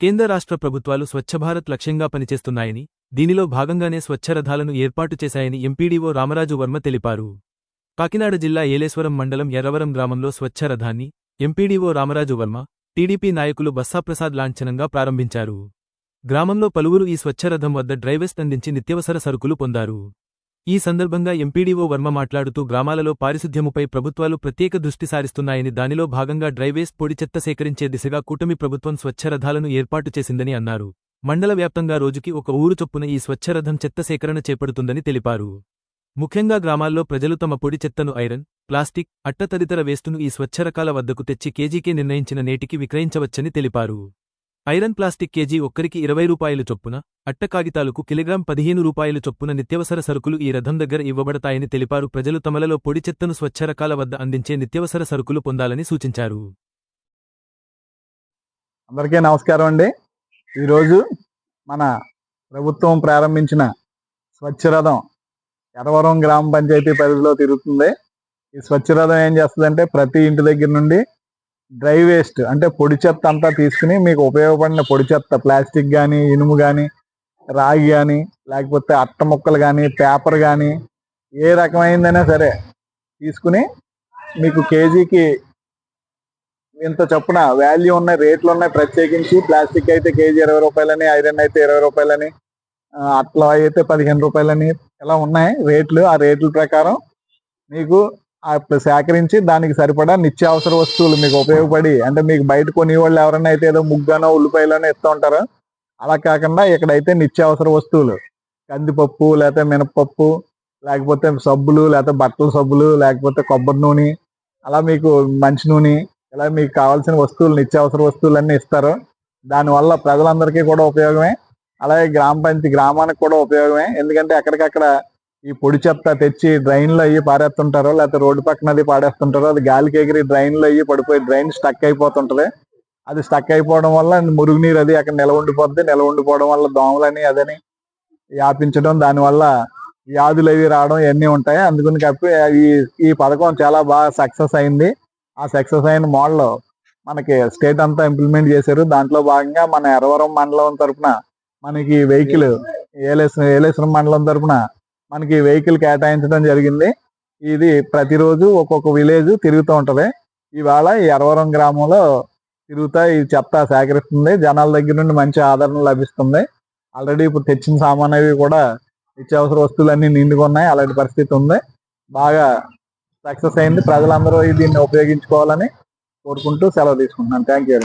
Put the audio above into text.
కేంద్ర రాష్ట్ర ప్రభుత్వాలు స్వచ్ఛభారత్ లక్ష్యంగా పనిచేస్తున్నాయని, దీనిలో భాగంగానే స్వచ్ఛ రథాలను ఏర్పాటు చేశాయని ఎంపీడీఓ రామరాజు వర్మ తెలిపారు. కాకినాడ జిల్లా ఏలేశ్వరం మండలం ఎర్రవరం గ్రామంలో స్వచ్ఛ రథాన్ని ఎంపీడీఓ రామరాజు వర్మ, టీడీపీ నాయకులు బస్సాప్రసాద్ లాంఛనంగా ప్రారంభించారు. గ్రామంలో పలువురు ఈ స్వచ్ఛరథం వద్ద డ్రైవేస్ట్ అందించి నిత్యవసర సరుకులు పొందారు. ఈ సందర్భంగా ఎంపీడీఓ వర్మ మాట్లాడుతూ గ్రామాలలో పారిశుధ్యముపై ప్రభుత్వాలు ప్రత్యేక దృష్టి సారిస్తున్నాయని, దానిలో భాగంగా డ్రైవేస్ట్ పొడి చెత్త సేకరించే దిశగా కూటమి ప్రభుత్వం స్వచ్ఛరథాలను ఏర్పాటు చేసిందని అన్నారు. మండల వ్యాప్తంగా రోజుకి ఒక ఊరు చొప్పున ఈ స్వచ్ఛరథం చెత్త సేకరణ చేపడుతుందని తెలిపారు. ముఖ్యంగా గ్రామాల్లో ప్రజలు తమ పొడి చెత్తను ఐరన్, ప్లాస్టిక్, అట్ట తదితర వేస్టును ఈ స్వచ్ఛరకాల వద్దకు తెచ్చి కేజీకే నిర్ణయించిన నేటికి విక్రయించవచ్చని తెలిపారు. ఐరన్ ప్లాస్టిక్ కేజీ ఒక్కరికి 20 రూపాయలు చొప్పున, అట్ట కాగితాలకు కిలోగ్రాం 15 రూపాయలు చొప్పున నిత్యవసర సరుకులు ఈ రథం దగ్గర ఇవ్వబడతాయని తెలిపారు. ప్రజలు తమలలో పొడి చెత్తను స్వచ్ఛరకాల వద్ద అందించే నిత్యవసర సరుకులు పొందాలని సూచించారు. అందరికీ నమస్కారం అండి. ఈరోజు మన ప్రభుత్వం ప్రారంభించిన స్వచ్ఛరథం ఎర్రవరం గ్రామ పంచాయతీ పరిధిలో తిరుగుతుంది. ఈ స్వచ్ఛరథం ఏం చేస్తుందంటే ప్రతి ఇంటి దగ్గర నుండి డ్రై వేస్ట్ అంటే పొడి చెత్త అంతా తీసుకుని మీకు ఉపయోగపడిన పొడి చెత్త ప్లాస్టిక్ కానీ, ఇనుము కానీ, రాగి కానీ, లేకపోతే అట్ట ముక్కలు కానీ, పేపర్ కానీ, ఏ రకమైందైనా సరే తీసుకుని మీకు కేజీకి ఇంత చొప్పున వాల్యూ ఉన్నాయి, రేట్లు ఉన్నాయి. ప్రత్యేకించి ప్లాస్టిక్ అయితే కేజీ 20 రూపాయలని, ఐరన్ అయితే 20 రూపాయలని, అట్లా అయితే 15 రూపాయలని, ఇలా ఉన్నాయి రేట్లు. ఆ రేట్ల ప్రకారం మీకు సేకరించి దానికి సరిపడా నిత్యావసర వస్తువులు మీకు ఉపయోగపడి, అంటే మీకు బయట కొనేవాళ్ళు ఎవరైనా అయితే ఏదో ముగ్గానో ఉల్లిపాయలోనో ఇస్తూ ఉంటారు. అలా కాకుండా ఇక్కడైతే నిత్యావసర వస్తువులు కందిపప్పు, లేకపోతే మినపప్పు, లేకపోతే సబ్బులు, లేకపోతే బట్టల సబ్బులు, లేకపోతే కొబ్బరి నూనె, అలా మీకు మంచి నూనె, ఇలా మీకు కావాల్సిన వస్తువులు నిత్యావసర వస్తువులన్నీ ఇస్తారు. దానివల్ల ప్రజలందరికీ కూడా ఉపయోగమే, అలాగే గ్రామానికి కూడా ఉపయోగమే. ఎందుకంటే ఎక్కడికక్కడ ఈ పొడి చెత్త తెచ్చి డ్రైన్లో అయ్యి పారేస్తుంటారో, లేకపోతే రోడ్డు పక్కన అది పాడేస్తుంటారో, అది గాలికి ఎగిరి డ్రైన్లో అయ్యి పడిపోయి డ్రైన్ స్టక్ అయిపోతుంటది. అది స్టక్ అయిపోవడం వల్ల మురుగునీరు అది అక్కడ నిల్వ ఉండిపోద్ది. నిల్వ ఉండిపోవడం వల్ల దోమలని అదని వ్యాపించడం, దానివల్ల వ్యాధులు అవి రావడం ఇవన్నీ ఉంటాయి. అందుకని చెప్పి ఈ పథకం చాలా బాగా సక్సెస్ అయింది. ఆ సక్సెస్ అయిన మోడల్ మనకి స్టేట్ అంతా ఇంప్లిమెంట్ చేశారు. దాంట్లో భాగంగా మన ఎర్రవరం మండలం తరఫున మనకి వెహికల్, ఏలేశ్వరం మండలం తరఫున మనకి వెహికల్ కేటాయించడం జరిగింది. ఇది ప్రతిరోజు ఒక్కొక్క విలేజ్ తిరుగుతూ ఉంటది. ఇవాళ ఈ ఎర్రవరం గ్రామంలో తిరుగుతా ఈ చెత్త సేకరిస్తుంది. జనాల దగ్గర నుండి మంచి ఆదరణ లభిస్తుంది. ఆల్రెడీ ఇప్పుడు తెచ్చిన సామాన్ అవి కూడా నిత్యావసర వస్తువులన్నీ నిండుకున్నాయి. అలాంటి పరిస్థితి ఉంది. బాగా సక్సెస్ అయింది. ప్రజలందరూ దీన్ని ఉపయోగించుకోవాలని కోరుకుంటూ సెలవు తీసుకుంటున్నాను. Thank you.